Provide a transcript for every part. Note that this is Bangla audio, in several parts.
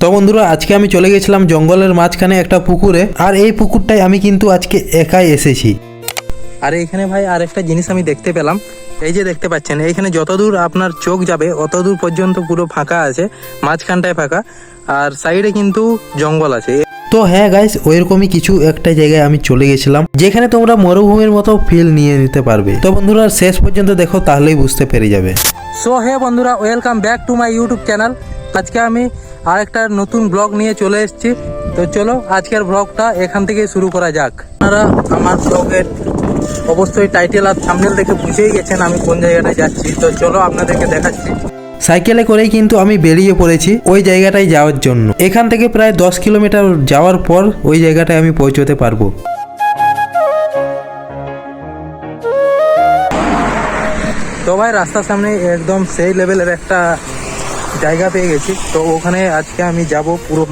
তো বন্ধুরা আজকে আমি চলে গেছিলাম জঙ্গলের মাঝখানে একটা পুকুরে, আর এই পুকুরটাই আমি কিন্তু আজকে একাই এসেছি। আর এখানে ভাই আর একটা জিনিস আমি দেখতে পেলাম, এই যে দেখতে পাচ্ছেন এইখানে যতদূর আপনার চোখ যাবে অতদূর পর্যন্ত পুরো ফাঁকা আছে, মাঝখানটায় ফাঁকা, আর সাইডে কিন্তু জঙ্গল আছে। তো হ্যাঁ গাইস, ওইরকমই কিছু একটা জায়গায় আমি চলে গেছিলাম যেখানে তোমরা মরুভূমির মতো ফিল নিয়ে নিতে পারবে। তো বন্ধুরা শেষ পর্যন্ত দেখো, তাহলেই বুঝতে পেরে যাবে। সো হ্যাঁ বন্ধুরা, welcome back to my YouTube channel. আজকে আমি আরেকটা নতুন ব্লগ নিয়ে চলে এসেছি। তো চলো আজকের ব্লগটা এখান থেকে শুরু করা যাক। আপনারা আমার ব্লগের অবশ্যই টাইটেল আর থাম্বনেল দেখে বুঝেই গেছেন আমি কোন জায়গাটায় যাচ্ছি। তো চলো আপনাদেরকে দেখাচ্ছি। সাইকেলে করেই কিন্তু আমি বেরিয়ে পড়েছি ওই জায়গাটায় যাওয়ার জন্য। এখান থেকে প্রায় 10 কিলোমিটার যাওয়ার পর ওই জায়গাটায় আমি পৌঁছতে পারবো। তো ভাই রাস্তার সামনে একদম সেই লেভেলের একটা জায়গা পেয়ে গেছি। তো ওখানে আজকে আমি যাব। পুরো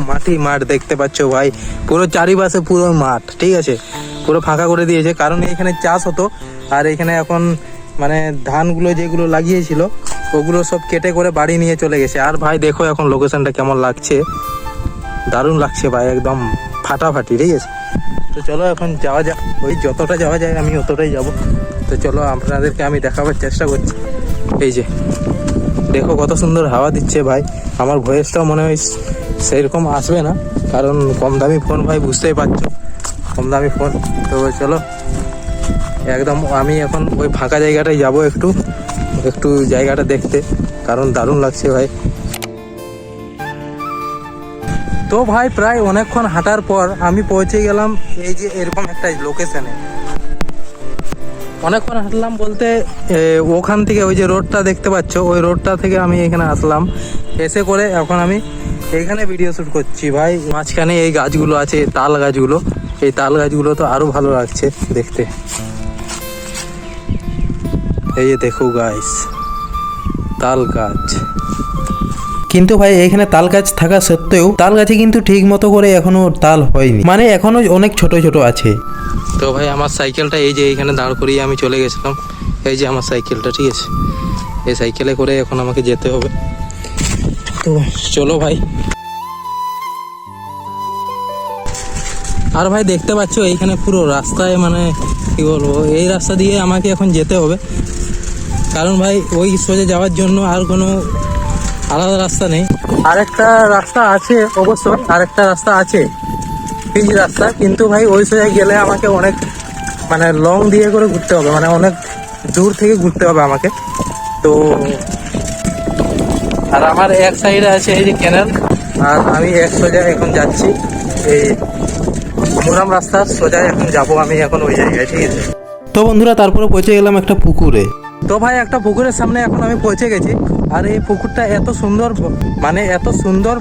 মাঠ দেখতে পাচ্ছ ভাই, পুরো চারিপাশে পুরো মাঠ, ঠিক আছে, পুরো ফাঁকা করে দিয়েছে, কারণ এখানে চাষ হতো। আর এখানে এখন মানে ধানগুলো যেগুলো লাগিয়েছিল ওগুলো সব কেটে করে বাড়ি নিয়ে চলে গেছে। আর ভাই দেখো এখন লোকেশনটা কেমন লাগছে, দারুণ লাগছে ভাই, একদম ফাটাফাটি, ঠিক আছে। তো চলো এখন যাওয়া যাক, ওই যতটা যাওয়া যায় আমি অতটাই যাব। তো চলো আপনাদেরকে আমি দেখাবার চেষ্টা করছি। এই যে দেখো কত সুন্দর হাওয়া দিচ্ছে ভাই। আমার ভয়েসটাও মনে হয় সেরকম আসবে না, কারণ কম দামি ফোন ভাই, বুঝতেই পারছো, কম দামি ফোন। তো চলো একদম আমি এখন ওই ফাঁকা জায়গাটায় যাব, একটু জায়গাটা দেখতে, কারণ দারুণ লাগছে ভাই। তো ভাই প্রায় অনেকক্ষণ হাঁটার পর আমি পৌঁছে গেলাম এই যে এরকম একটা লোকেশনে। অনেকক্ষণ হাঁটলাম বলতে ওখান থেকে ওই যে রোডটা দেখতে পাচ্ছ, ওই রোডটা থেকে আমি এখানে আসলাম। এসে করে এখন আমি এইখানে ভিডিও শ্যুট করছি ভাই। মাঝখানে এই গাছগুলো আছে, তাল গাছগুলো, এই তাল গাছগুলো তো আরো ভালো লাগছে দেখতে। এই যে দেখো গাইস, তাল গাছ। কিন্তু ভাই এখানে তাল গাছ থাকা সত্ত্বেও তাল গাছে কিন্তু ঠিক মতো করে এখনো তাল হয়নি, মানে এখনো অনেক ছোট ছোট আছে। তো ভাই আমার সাইকেলটা এই যে এইখানে দাঁড় করিয়ে আমি চলে গেছিলাম। এই যে আমার সাইকেলটা, ঠিক আছে, এই সাইকেলে করে এখন আমাকে যেতে হবে। তো চলো ভাই। আর ভাই দেখতে পাচ্ছ এইখানে পুরো রাস্তায়, মানে কি বলবো, এই রাস্তা দিয়ে আমাকে এখন যেতে হবে, কারণ ভাই ওই সোজা যাওয়ার জন্য আর কোনো আলাদা রাস্তা নেই। আরেকটা রাস্তা আছে অবশ্য, আরেকটা রাস্তা আছে পিচ রাস্তা, কিন্তু ভাই ওই সোজা গেলে আমাকে অনেক মানে লং দিয়ে করে ঘুরতে হবে, মানে অনেক দূর থেকে ঘুরতে হবে আমাকে। তো আর আমার এক সাইডে আছে এই যে ক্যানেল, আর আমি এক সোজা এখন যাচ্ছি এই মোরাম রাস্তার সোজা এখন যাব আমি এখন ওই জায়গায়, ঠিক আছে। তো বন্ধুরা তারপরে পৌঁছে গেলাম একটা পুকুরে। তো ভাই একটা পুকুরের সামনে এখন আমি পৌঁছে গেছি। আর এই পুকুরটা এত সুন্দর, মানে এত সুন্দর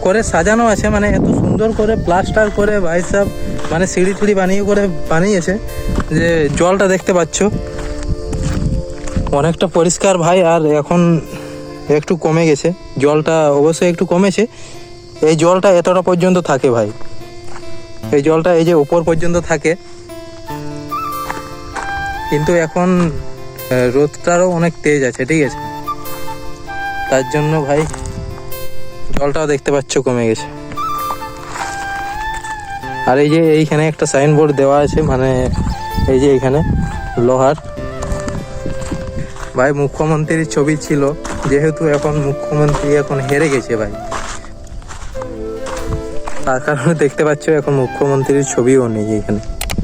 করে সাজানো আছে, মানে এত সুন্দর করে প্লাস্টার করে ভাই সব, মানে সিঁড়ি টিড়ি বানিয়েছে, যে জলটা দেখতে পাচ্ছ অনেকটা পরিষ্কার ভাই। আর এখন একটু কমে গেছে জলটা, অবশ্যই একটু কমেছে। এই জলটা এতটা পর্যন্ত থাকে ভাই, এই জলটা এই যে উপর পর্যন্ত থাকে, কিন্তু এখন রোদটারও অনেক তেজ আছে, ঠিক আছে, তার জন্য ভাই জলটাও দেখতে পাচ্ছ কমে গেছে। আর এই যে এইখানে একটা সাইনবোর্ড দেওয়া আছে, মানে এই যে এইখানে লোহার, ভাই মুখ্যমন্ত্রীর ছবি ছিল, যেহেতু এখন মুখ্যমন্ত্রী এখন হেরে গেছে ভাই, তার কারণে দেখতে পাচ্ছ এখন মুখ্যমন্ত্রীর ছবিও নেই এখানে।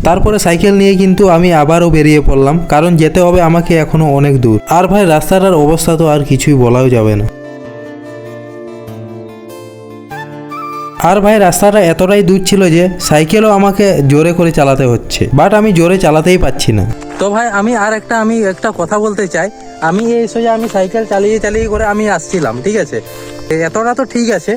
তারপরে সাইকেল নিয়ে কিন্তু আমি আবারও বেরিয়ে পড়লাম, কারণ যেতে হবে আমাকে এখনো অনেক দূর। আর ভাই রাস্তাটার অবস্থা তো আর কিছুই বলাও যাবে না। আর ভাই রাস্তাটা এতটাই দূর ছিল যে সাইকেলও আমাকে জোরে করে চালাতে হচ্ছে, বাট আমি জোরে চালাতেই পাচ্ছি না। তো ভাই আমি একটা কথা বলতে চাই, আমি এই সোজা আমি সাইকেল চালিয়ে করে আমি আসছিলাম, ঠিক আছে, এতটা তো ঠিক আছে,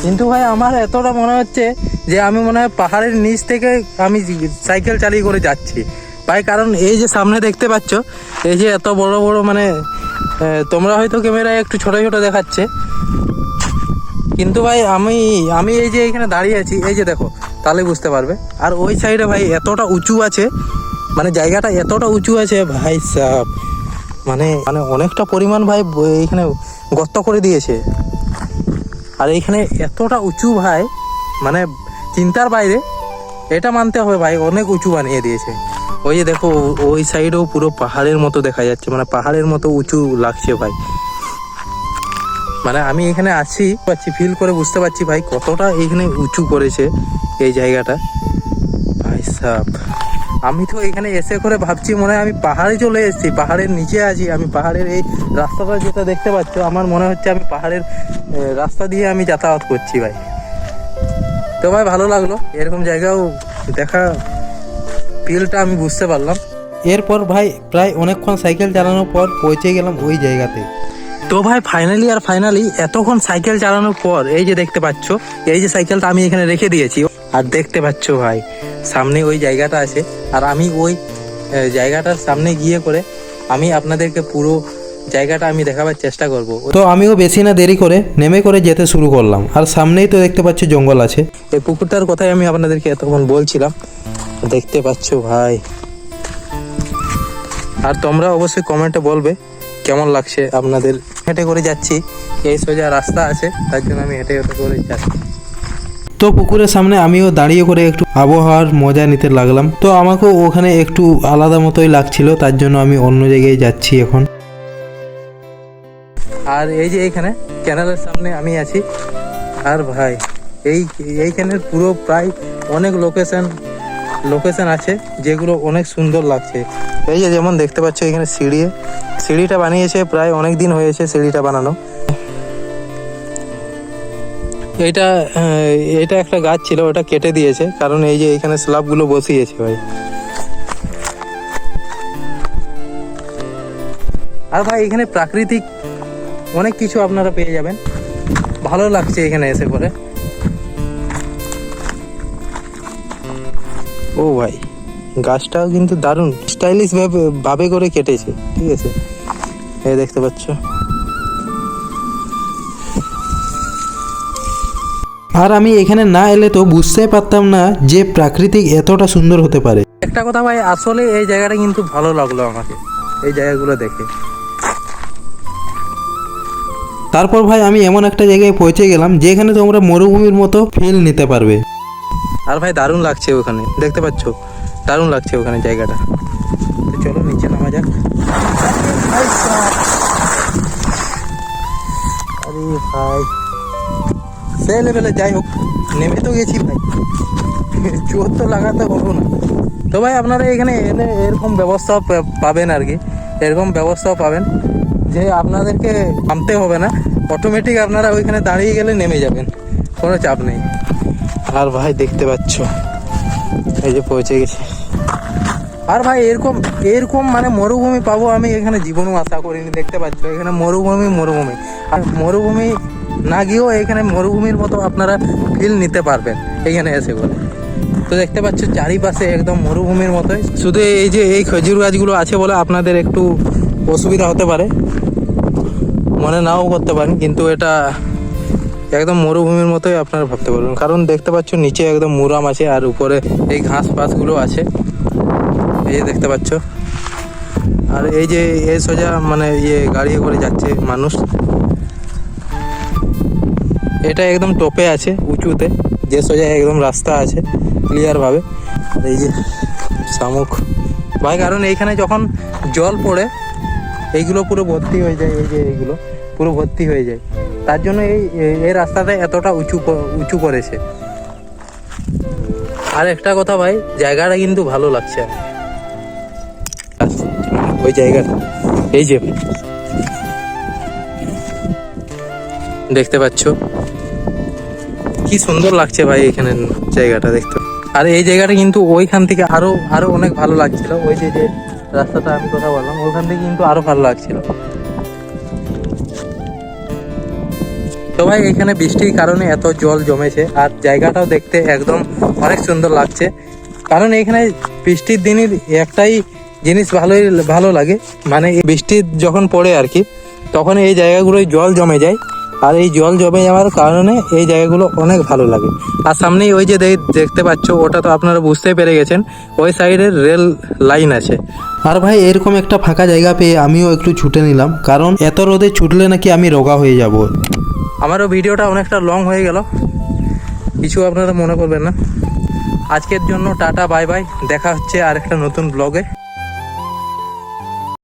কিন্তু ভাই আমার এতটা মনে হচ্ছে যে আমি মনে হয় পাহাড়ের নিচ থেকে আমি সাইকেল চালিয়ে করে যাচ্ছি ভাই। কারণ এই যে সামনে দেখতে পাচ্ছ এই যে এত বড় বড়, মানে তোমরা হয়তো ক্যামেরায় একটু ছোট ছোট দেখাচ্ছে, কিন্তু ভাই আমি এই যে এখানে দাঁড়িয়ে আছি, এই যে দেখো, তাহলে বুঝতে পারবে। আর ওই সাইডে ভাই এতটা উঁচু আছে, মানে জায়গাটা এতটা উঁচু আছে ভাই সাহেব, মানে অনেকটা পরিমাণ ভাই এখানে গর্ত করে দিয়েছে। আর এইখানে এতটা উঁচু ভাই, মানে চিন্তার বাইরে। এটা মানতে হবে ভাই, অনেক উঁচু বানিয়ে দিয়েছে। ওই যে দেখো ওই সাইডেও পুরো পাহাড়ের মতো দেখা যাচ্ছে, মানে পাহাড়ের মতো উঁচু লাগছে ভাই। মানে আমি এখানে আছি পাচ্ছি, ফিল করে বুঝতে পারছি ভাই কতটা এখানে উঁচু করেছে এই জায়গাটা। ভাই সাব, আমি তো এখানে এসে করে ভাবছি মনে হয় আমি পাহাড়ে চলে এসেছি, পাহাড়ের নিচে আছি আমি। পাহাড়ের এই রাস্তাটা যেটা দেখতে পাচ্ছ, আমার মনে হচ্ছে আমি পাহাড়ের রাস্তা দিয়ে আমি যাতায়াত করছি ভাই। তো ভাই ভালো লাগলো, এরকম জায়গাও দেখা, ফিলটা আমি বুঝতে পারলাম। এরপর ভাই প্রায় অনেকক্ষণ সাইকেল চালানোর পর পৌঁছে গেলাম ওই জায়গাতে। তো ভাই ফাইনালি এতক্ষণ সাইকেল চালানোর পর এই যে দেখতে পাচ্ছ, এই যে সাইকেলটা আমি এখানে রেখে দিয়েছি। আর দেখতে পাচ্ছ ভাই সামনে ওই জায়গাটা আছে, আর আমি ওই জায়গাটার সামনে গিয়ে করে আমি আপনাদেরকে পুরো জায়গাটা আমি দেখাবার চেষ্টা করব। তো আমিও বেশি না দেরি করে নেমে করে যেতে শুরু করলাম। আর সামনেই তো দেখতে পাচ্ছ জঙ্গল আছে। এই পুকুরটার কথাই আমি আপনাদেরকে এতক্ষণ বলছিলাম, দেখতে পাচ্ছ ভাই। আর তোমরা অবশ্যই কমেন্টে বলবে কেমন লাগছে আপনাদের। হেঁটে করে যাচ্ছি, এই সোজা রাস্তা আছে, তার জন্য আমি হেঁটে করে যাচ্ছি। তো পুকুরের সামনে আমিও দাঁড়িয়ে করে একটু আবহাওয়ার মজা নিতে লাগলাম। তো আমাকেও ওখানে একটু আলাদা মতোই লাগছিল, তার জন্য আমি অন্য জায়গায় যাচ্ছি এখন। আর এই যে এইখানে ক্যানেলের সামনে আমি আছি। আর ভাই এইখানের পুরো প্রায় অনেক লোকেশন আছে যেগুলো অনেক সুন্দর লাগছে। এই যে যেমন দেখতে পাচ্ছ এখানে সিঁড়িটা বানিয়েছে, প্রায় অনেক দিন হয়েছে সিঁড়িটা বানানো। এটা একটা গাছ ছিল, ওটা কেটে দিয়েছে, কারণ এই যে এখানে স্ল্যাবগুলো বসিয়েছে ভাই। আর ভাই এখানে প্রাকৃতিক অনেক কিছু আপনারা পেয়ে যাবেন, ভালো লাগছে এখানে এসে করে। ও ভাই গাছটাও কিন্তু দারুণ স্টাইলিশ ভাবে করে কেটেছে, ঠিক আছে। এই দেখতে পাচ্ছ। আর আমি এখানে না এলে তো বুঝতে পারতাম না যে প্রাকৃতিক এতটা সুন্দর হতে পারে। একটা কথা ভাই, আসলে এই জায়গাটা কিন্তু ভালো লাগলো আমাকে, এই জায়গাগুলো দেখে। তারপর ভাই আমি এমন একটা জায়গায় পৌঁছে গেলাম যেখানে তোমরা মরুভূমির মতো ফিল নিতে পারবে। আর ভাই দারুণ লাগছে ওখানে, দেখতে পাচ্ছ দারুণ লাগছে ওখানে জায়গাটা। তো চলো নিচে নামা যাক। আরে ভাই সে লেভেলে, যাই হোক নেমে তো গেছি ভাই, চোর তো লাগাতে হবো না। তো ভাই আপনারা এখানে এলে এরকম ব্যবস্থাও পাবেন আর কি, এরকম ব্যবস্থাও পাবেন যে আপনাদেরকে নামতে হবে না, অটোমেটিক আপনারা ওইখানে দাঁড়িয়ে গেলে নেমে যাবেন, কোনো চাপ নেই। আর ভাই দেখতে পাচ্ছ এই যে পৌঁছে গেছি। আর ভাই এরকম মানে মরুভূমি পাবো আমি এখানে জীবনও আশা করিনি। দেখতে পাচ্ছ এখানে মরুভূমি। আর মরুভূমি না গিয়েও এখানে মরুভূমির মতো আপনারা ফিল নিতে পারবেন এখানে এসে বলে। তো দেখতে পাচ্ছ চারিপাশে একদম মরুভূমির মতোই, শুধু এই যে এই খেজুর গাছগুলো আছে বলে আপনাদের একটু অসুবিধা হতে পারে, মনে নাও করতে পারেন, কিন্তু এটা একদম মরুভূমির মতোই আপনারা ভাবতে পারবেন। কারণ দেখতে পাচ্ছ নিচে একদম মুরাম আছে, আর উপরে এই ঘাস পাসগুলো আছে, এই যে দেখতে পাচ্ছ। আর এই যে এই সোজা মানে গাড়ি করে যাচ্ছে মানুষ, এটা একদম টপে আছে উঁচুতে, যে সোজা একদম রাস্তা আছে ক্লিয়ার ভাবে। এই যে শামুক ভাই, কারণ এইখানে যখন জল পড়ে এইগুলো পুরো ভর্তি হয়ে যায়, এই যে এইগুলো পুরো ভর্তি হয়ে যায়, তার জন্য এই রাস্তাটা এতটা উঁচু করেছে। আর একটা কথা ভাই, জায়গাটা কিন্তু ভালো লাগছে ওই জায়গাটা। এই যে দেখতে পাচ্ছ কি সুন্দর লাগছে ভাই এখানে জায়গাটা দেখতে। আর এই জায়গাটা কিন্তু ওইখান থেকে আরো অনেক ভালো লাগছিল, ওই যে রাস্তাটা আমি কথা বললাম ওইখান থেকে কিন্তু আরো ভালো লাগছিল। তো ভাই এখানে বৃষ্টির কারণে এত জল জমেছে, আর জায়গাটাও দেখতে একদম অনেক সুন্দর লাগছে। কারণ এখানে বৃষ্টির দিনের একটাই জিনিস ভালো লাগে, মানে বৃষ্টি যখন পড়ে আর কি, তখন এই জায়গাগুলোয় জল জমে যায়। আর এই জল জমে যাওয়ার কারণে এই জায়গাগুলো অনেক ভালো লাগে। আর সামনেই ওই যে দেখতে পাচ্ছ, ওটা তো আপনারা বুঝতেই পেরে গেছেন, ওই সাইডের রেল লাইন আছে। আর ভাই এরকম একটা ফাঁকা জায়গা পেয়ে আমিও একটু ছুটে নিলাম, কারণ এত রোদে ছুটলে নাকি আমি রোগা হয়ে যাব। আমারও ভিডিওটা অনেকটা লং হয়ে গেল, কিছু আপনারা মনে করবেন না। আজকের জন্য টাটা বাই বাই, দেখা হচ্ছে আর একটা নতুন ব্লগে।